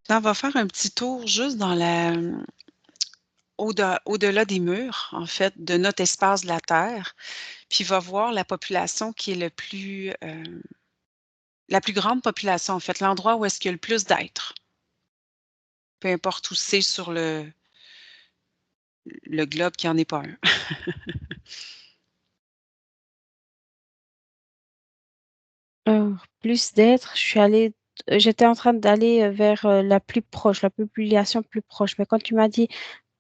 Là, on va faire un petit tour juste dans au-delà des murs, en fait, de notre espace de la Terre, puis va voir la population qui est la plus grande population, en fait, l'endroit où est-ce qu'il y a le plus d'êtres, peu importe où c'est sur le globe qu'il y en ait pas un. Plus d'êtres, j'étais en train d'aller vers la plus proche, la population plus proche. Mais quand tu m'as dit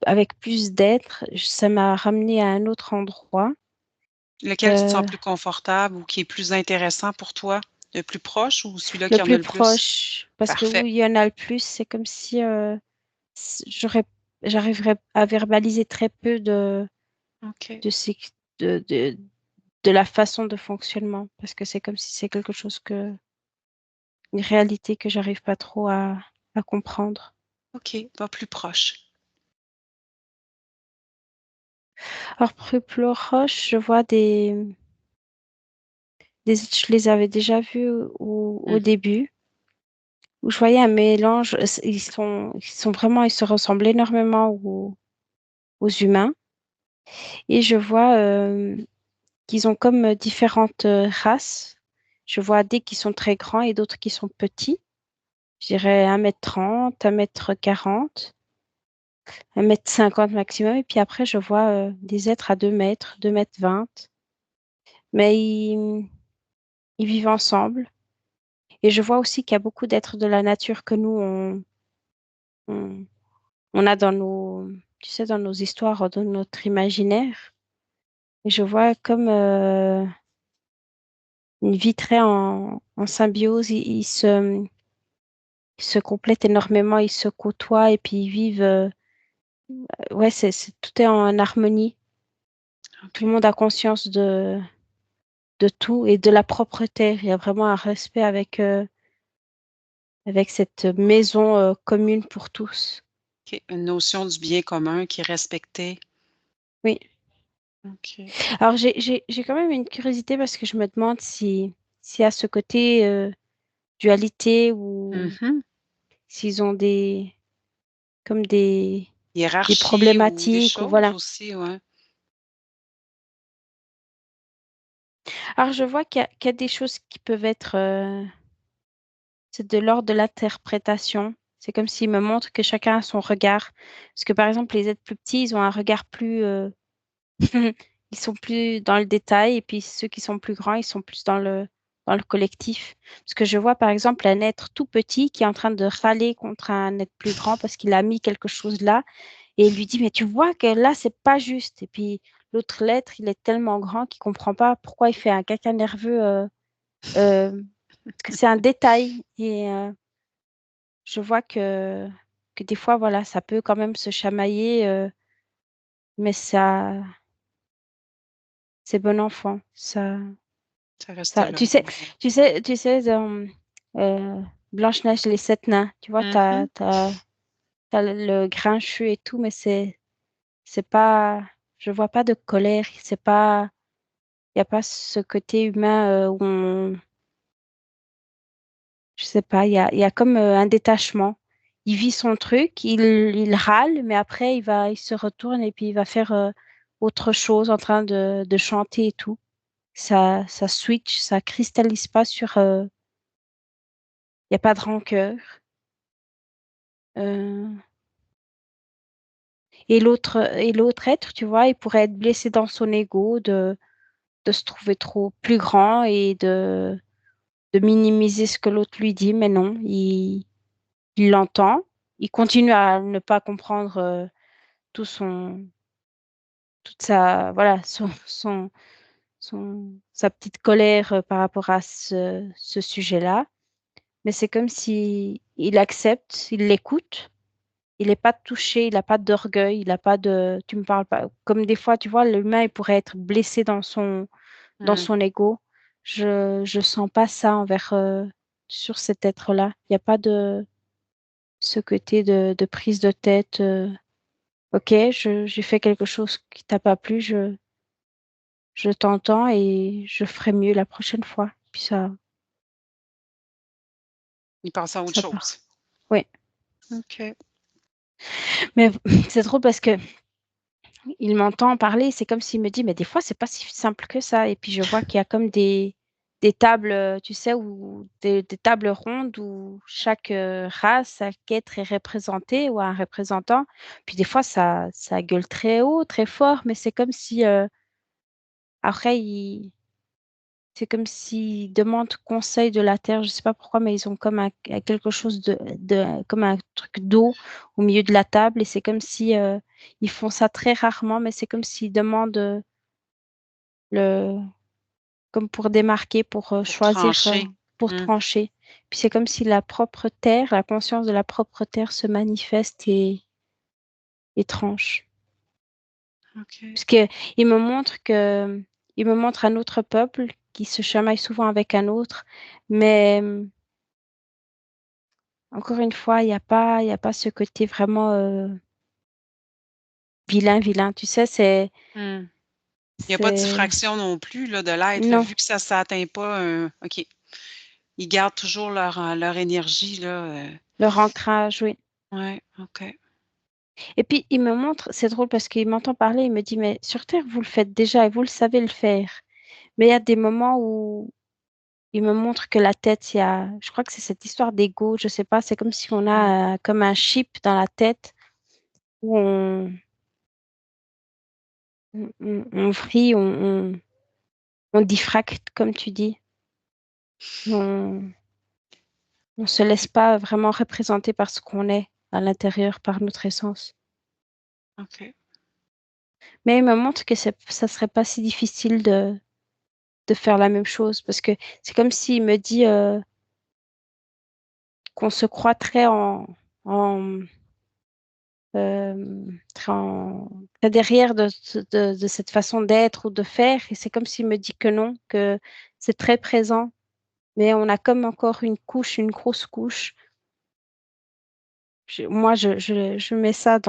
avec plus d'êtres, ça m'a ramené à un autre endroit. Lequel tu te sens Euh, plus confortable ou qui est plus intéressant pour toi? Le plus proche ou celui-là le qui en a plus le plus? proche, parce que où Parfait. il y en a le plus, c'est comme si j'aurais, j'arriverais à verbaliser très peu OK. de, ces- de, de, de la façon de fonctionnement, parce que c'est comme si c'est quelque chose une réalité que j'arrive pas trop à comprendre. OK, va plus proche. Alors, plus proche, je vois je les avais déjà vus au Mmh. début, où je voyais un mélange, ils se ressemblent énormément aux humains, et je vois qu'ils ont comme différentes races. Je vois des qui sont très grands et d'autres qui sont petits. Je dirais 1,30 m, 1,40 m, 1,50 m maximum. Et puis après, je vois des êtres à 2 mètres, 2,20 m. Mais ils vivent ensemble. Et je vois aussi qu'il y a beaucoup d'êtres de la nature que nous, on, on a dans tu sais, dans nos histoires, dans notre imaginaire. Et je vois comme une vie très en symbiose. Ils se complètent énormément, ils se côtoient et puis ils vivent. Ouais, tout est en harmonie. Tout le OK. monde a conscience de tout et de la propreté. Il y a vraiment un respect avec cette maison commune pour tous. OK. Une notion du bien commun qui est respectée. Oui. OK. Alors, j'ai quand même une curiosité parce que je me demande si à ce côté dualité ou Mmh. s'ils ont comme des Hiérarchie ou des problématiques ou choses voilà. aussi, ouais. Alors, je vois qu'il y a des choses qui peuvent être, c'est de l'ordre de l'interprétation. C'est comme s'ils me montrent que chacun a son regard. Parce que par exemple, les êtres plus petits, ils ont un regard plus, ils sont plus dans le détail, et puis ceux qui sont plus grands, ils sont plus dans le collectif. Parce que je vois par exemple un être tout petit qui est en train de râler contre un être plus grand parce qu'il a mis quelque chose là, et il lui dit, mais tu vois que là, c'est pas juste. Et puis l'autre l'être, il est tellement grand qu'il comprend pas pourquoi il fait un caca nerveux, euh, parce que c'est un détail. Et je vois que des fois, voilà, ça peut quand même se chamailler, mais c'est bon enfant. Ça reste là, ouais. Tu sais, dans Blanche-Neige et les sept nains, tu vois, Mmh. t'as le grincheux et tout, mais c'est pas, je vois pas de colère, il y a pas ce côté humain où je sais pas, il y a comme un détachement. Il vit son truc, il râle, mais après il se retourne et puis il va faire autre chose en train de chanter et tout. Ça switch, ça cristallise pas sur, il y a pas de rancœur. Euh, et l'autre être, tu vois, il pourrait être blessé dans son ego de se trouver trop plus grand et de minimiser ce que l'autre lui dit, mais non, il l'entend, il continue à ne pas comprendre tout son, toute sa, voilà, sa petite colère par rapport à ce sujet-là. Mais c'est comme si il accepte, il l'écoute, il n'est pas touché, il n'a pas d'orgueil, il n'a pas de... Tu me parles pas... Comme des fois, tu vois, l'humain, il pourrait être blessé dans Hmm. son ego. Je sens pas ça envers... sur cet être-là. Il n'y a pas de ce côté de prise de tête. Ok, j'ai fait quelque chose qui t'a pas plu, je t'entends et je ferai mieux la prochaine fois. Puis Il pense à autre ça part. chose. Oui. OK. Mais c'est drôle parce que il m'entend parler, c'est comme s'il me dit, mais des fois, c'est pas si simple que ça. Et puis je vois qu'il y a comme des tables, tu sais, ou des tables rondes où chaque race, chaque être est représenté ou un représentant. Puis des fois, ça gueule très haut, très fort, mais c'est comme si après, c'est comme s'ils demandent conseil de la terre, je sais pas pourquoi, mais ils ont comme quelque chose comme un truc d'eau au milieu de la table et c'est comme si ils font ça très rarement, mais c'est comme s'ils demandent le, comme pour démarquer, pour Pour choisir, trancher. pour Hmm. trancher. Puis c'est comme si la propre terre, la conscience de la propre terre se manifeste et tranche. OK. Parce que il me montre un autre peuple qui se chamaille souvent avec un autre, mais encore une fois, il y a pas ce côté vraiment vilain, vilain. Tu sais, Hmm. Il n'y a pas de c'est, diffraction non plus là, de l'être, non, vu que ça ne s'atteint pas OK. Ils gardent toujours leur énergie, là. leur ancrage, oui. Ouais, OK. Et puis, il me montre, c'est drôle parce qu'il m'entend parler, il me dit, mais sur Terre, vous le faites déjà et vous le savez le faire. Mais il y a des moments où il me montre que la tête, je crois que c'est cette histoire d'ego, je sais pas, c'est comme si on Hmm. a comme un chip dans la tête où on vrille, on diffracte, comme tu dis. On ne se laisse pas vraiment représenter par ce qu'on est à l'intérieur, par notre essence. OK. Mais il me montre que ça serait pas si difficile de faire la même chose parce que c'est comme s'il me dit qu'on se croit en, très derrière de cette façon d'être ou de faire. Et c'est comme s'il me dit que non, que c'est très présent, mais on a comme encore une couche, une grosse couche. Moi, je mets ça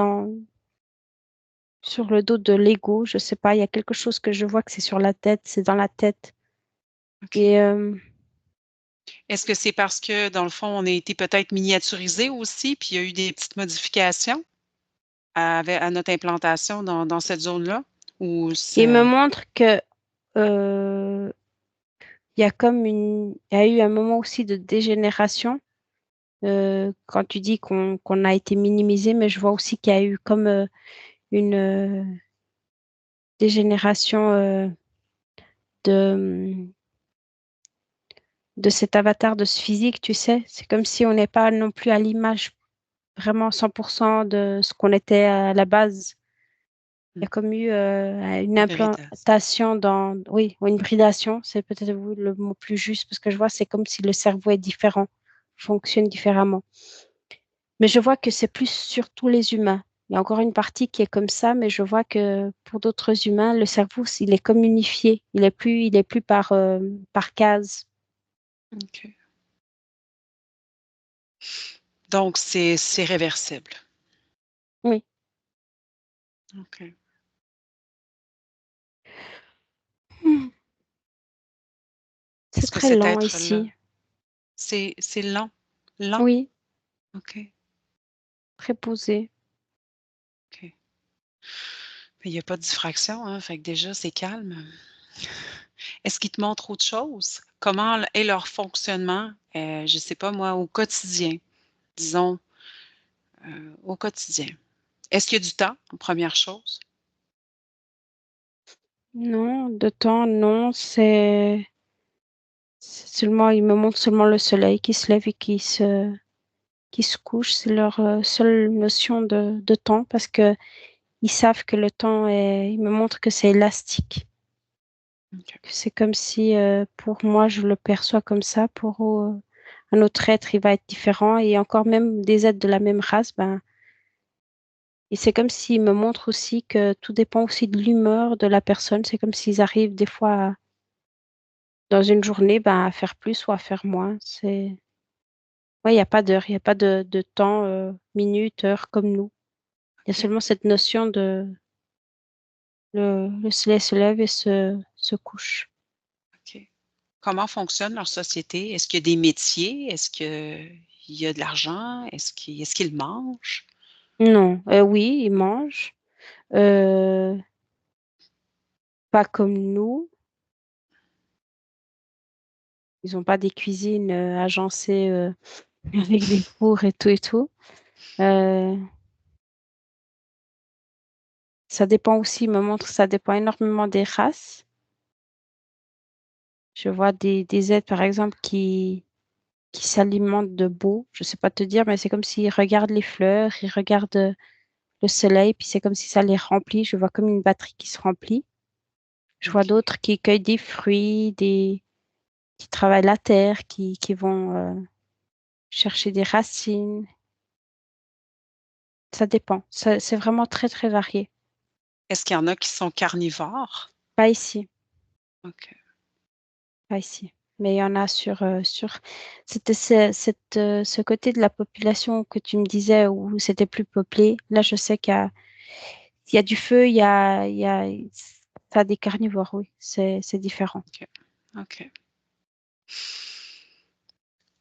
sur le dos de l'ego. Je sais pas, il y a quelque chose que je vois que c'est sur la tête, c'est dans la tête. OK. Et Est-ce que c'est parce que, dans le fond, on a été peut-être miniaturisé aussi, puis il y a eu des petites modifications à notre implantation dans cette zone-là? Ou il me c'est montre que il y a il y a eu un moment aussi de dégénération quand tu dis qu'on a été minimisé, mais je vois aussi qu'il y a eu comme une dégénération de, de cet avatar, de ce physique, tu sais. C'est comme si on n'est pas non plus à l'image vraiment 100% de ce qu'on était à la base. Il y mmh, a comme eu une hybridation? implantation oui, ou une bridation, c'est peut-être oui, le mot plus juste, parce que je vois, c'est comme si le cerveau est différent, fonctionne différemment. Mais je vois que c'est plus sur tous les humains. Il y a encore une partie qui est comme ça, mais je vois que pour d'autres humains, le cerveau, il est comme unifié. Il est plus par case. OK. Donc c'est réversible. Oui. OK. Hmm. C'est Est-ce que très cet lent être-là ici. c'est lent? Lent? Oui, OK, très posé. OK. Mais il y a pas de diffraction, hein, fait que déjà c'est calme. Est-ce qu'ils te montrent autre chose? Comment est leur fonctionnement, je sais pas moi, au quotidien? Disons, au quotidien. Est-ce qu'il y a du temps, première chose? Non, de temps, non, c'est seulement, il me montre seulement le soleil qui se lève et qui se couche. C'est leur seule notion de temps parce que ils savent que le temps ils me montrent que c'est élastique. OK. Que c'est comme si, pour moi, je le perçois comme ça. Pour un autre être, il va être différent. Et encore même des êtres de la même race, ben, Et c'est comme s'ils me montrent aussi que tout dépend aussi de l'humeur de la personne. C'est comme s'ils arrivent des fois, dans une journée, ben, à faire plus ou à faire moins. Ouais, il n'y a pas d'heure, il n'y a pas de temps, minute, heure comme nous. Il y a OK, seulement cette notion de le soleil se lève et se couche. OK. Comment fonctionne leur société? Est-ce qu'il y a des métiers? Est-ce qu'il y a de l'argent? Est-ce qu'ils mangent? Non, oui, ils mangent. Euh, Pas comme nous. Ils n'ont pas des cuisines agencées avec des fours et tout et tout. Euh, Ça dépend aussi, il me montre, ça dépend énormément des races. Je vois des êtres, par exemple, qui s'alimentent de beau. Je sais pas te dire, mais c'est comme s'ils regardent les fleurs, ils regardent le soleil, puis c'est comme si ça les remplit. Je vois comme une batterie qui se remplit. Je vois OK. d'autres qui cueillent des fruits, qui travaillent la terre, qui vont chercher des racines. Ça dépend. C'est vraiment très, très varié. Est-ce qu'il y en a qui sont carnivores? Pas ici, OK. pas ici. Mais il y en a c'était ce côté de la population que tu me disais où c'était plus peuplé. Là, je sais il y a du feu, ça a des carnivores, oui. C'est différent. OK. OK.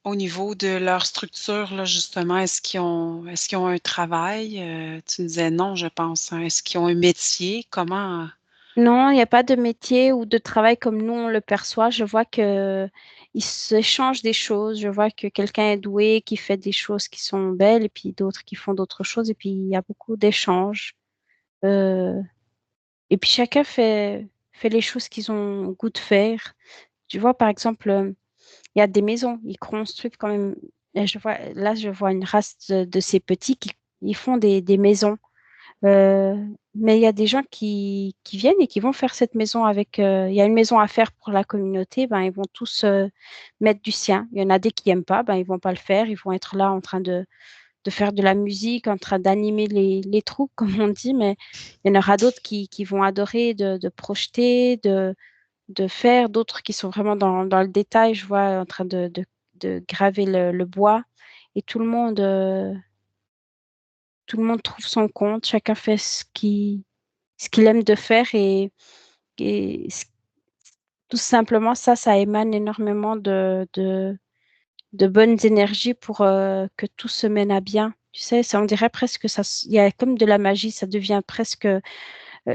Au niveau de leur structure, là, justement, est-ce qu'ils ont un travail? Tu me disais non, je pense, hein. Est-ce qu'ils ont un métier? Comment Non, il n'y a pas de métier ou de travail comme nous on le perçoit. Je vois que ils s'échangent des choses. Je vois que quelqu'un est doué, qui fait des choses qui sont belles, et puis d'autres qui font d'autres choses. Et puis il y a beaucoup d'échanges. Euh, et puis chacun fait les choses qu'ils ont goût de faire. Tu vois, par exemple, il y a des maisons. Ils construisent quand même. Et je vois une race de ces petits qui ils font des maisons. Euh, mais il y a des gens qui viennent et qui vont faire cette maison avec. Il y a une maison à faire pour la communauté, ben, ils vont tous mettre du sien. Il y en a des qui n'aiment pas, ben, ils vont pas le faire. Ils vont être là en train de faire de la musique, en train d'animer les troupes, comme on dit. Mais il y en aura d'autres qui vont adorer de projeter, de faire, d'autres qui sont vraiment dans le détail. Je vois en train de graver le bois et tout le monde trouve son compte. Chacun fait ce qu'il aime de faire et tout simplement ça émane énormément de bonnes énergies pour que tout se mène à bien. Tu sais, on dirait presque il y a comme de la magie, ça devient presque,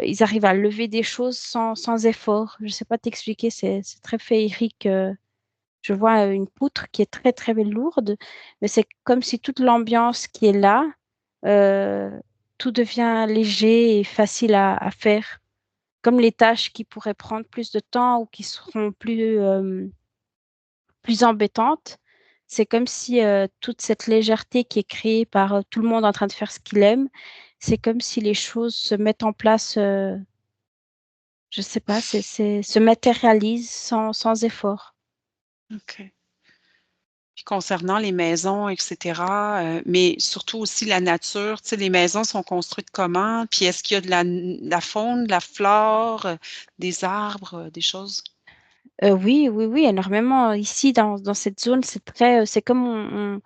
ils arrivent à lever des choses sans effort. Je ne sais pas t'expliquer, c'est très féerique. Je vois une poutre qui est très très lourde, mais c'est comme si toute l'ambiance qui est là, euh, tout devient léger et facile à faire comme les tâches qui pourraient prendre plus de temps ou qui seront plus embêtantes, c'est comme si toute cette légèreté qui est créée par tout le monde en train de faire ce qu'il aime, c'est comme si les choses se mettent en place, je sais pas, se matérialisent sans effort. OK. Puis concernant les maisons et cetera, mais surtout aussi la nature, tu sais, les maisons sont construites comment? Puis est-ce qu'il y a de la faune, de la flore, des arbres, des choses? Oui, oui, oui, énormément. Ici, dans cette zone, c'est comme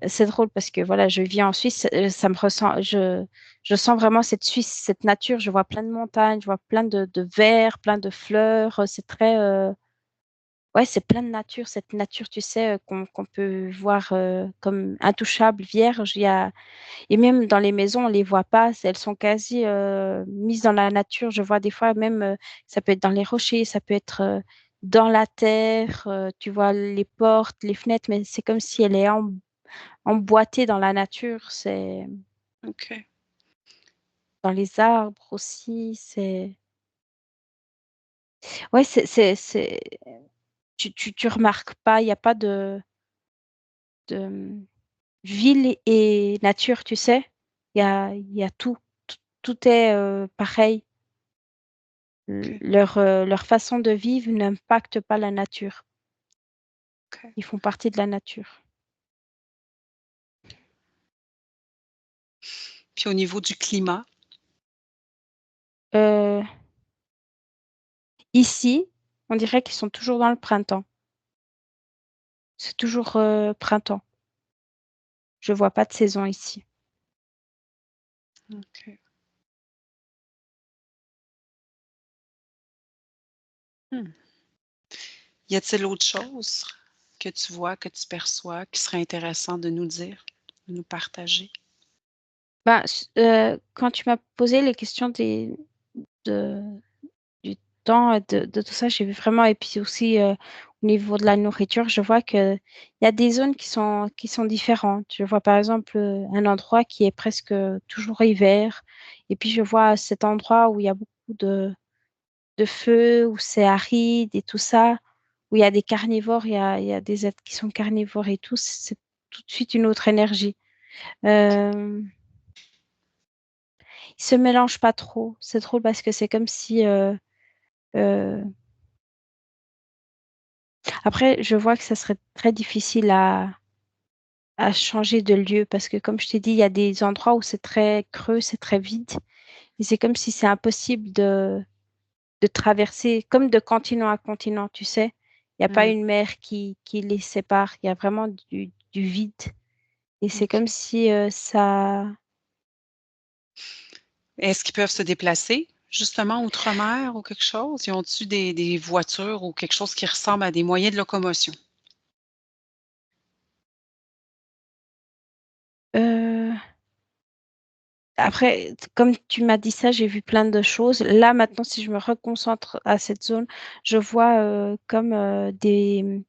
c'est drôle parce que voilà, je vis en Suisse, ça me ressent, je sens vraiment cette Suisse, cette nature. Je vois plein de montagnes, je vois plein de verts, plein de fleurs. C'est ouais, c'est plein de nature. Cette nature, tu sais, qu'on peut voir comme intouchable, vierge. Et même dans les maisons, on les voit pas. Elles sont quasi mises dans la nature. Je vois des fois même, ça peut être dans les rochers, ça peut être dans la terre. Tu vois les portes, les fenêtres, mais c'est comme si elle est emboîtée dans la nature. C'est OK. dans les arbres aussi. Ouais, tu remarques pas. Il n'y a pas de ville et nature, tu sais. Il y a tout. Tout est pareil. OK. Leur façon de vivre n'impacte pas la nature. OK. Ils font partie de la nature. Puis au niveau du climat? Heu, Ici, on dirait qu'ils sont toujours dans le printemps. C'est toujours, printemps. Je vois pas de saison ici. OK. Mmh. Y a-t-il autre chose que tu vois, que tu perçois, qui serait intéressant de nous dire, de nous partager? Ben, quand tu m'as posé les questions de du temps et de tout ça, j'ai vu vraiment et puis aussi, au niveau de la nourriture, je vois qu'il y a des zones qui sont différentes. Je vois par exemple, un endroit qui est presque toujours hiver et puis je vois cet endroit où il y a beaucoup de feu, où c'est aride et tout ça, où il y a des carnivores, il y a des êtres qui sont carnivores et tout, c'est tout de suite une autre énergie. Hem, Ils se mélangent pas trop. C'est drôle parce que c'est comme si, heu après je vois que ça serait très difficile à changer de lieu parce que comme je t'ai dit, il y a des endroits où c'est très creux, c'est très vide et c'est comme si c'est impossible de traverser comme de continent à continent, tu sais? Il y a pas Mmh, une mer qui les sépare, il y a vraiment du vide et c'est comme OK. si, ça Est-ce qu'ils peuvent se déplacer, justement, outre-mer ou quelque chose? Ils ont-tu des voitures ou quelque chose qui ressemble à des moyens de locomotion? heu, après comme tu m'as dit ça, j'ai vu plein de choses. Là, maintenant, si je me reconcentre à cette zone, je vois, comme, des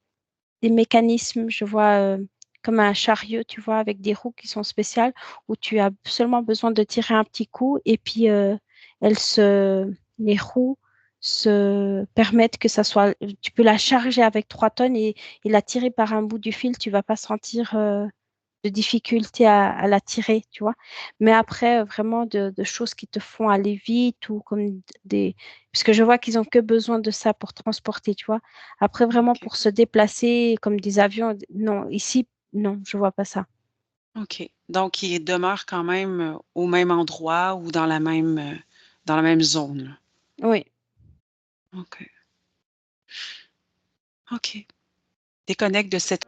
mécanismes, je vois, comme un chariot, tu vois? Avec des roues qui sont spéciales, où tu as seulement besoin de tirer un petit coup et puis, elles se les roues se permettent que ça soit tu peux la charger avec 3 tonnes et la tirer par un bout du fil, tu vas pas sentir, de difficulté à la tirer, tu vois? Mais après, vraiment de choses qui te font aller vite ou comme des parce que je vois qu'ils ont que besoin de ça pour transporter, tu vois? Après vraiment OK, pour se déplacer comme des avions, non, ici, non, je vois pas ça. OK. Donc ils demeurent quand même, au même endroit ou dans la même zone, là? Oui. OK, OK. Déconnecte de cette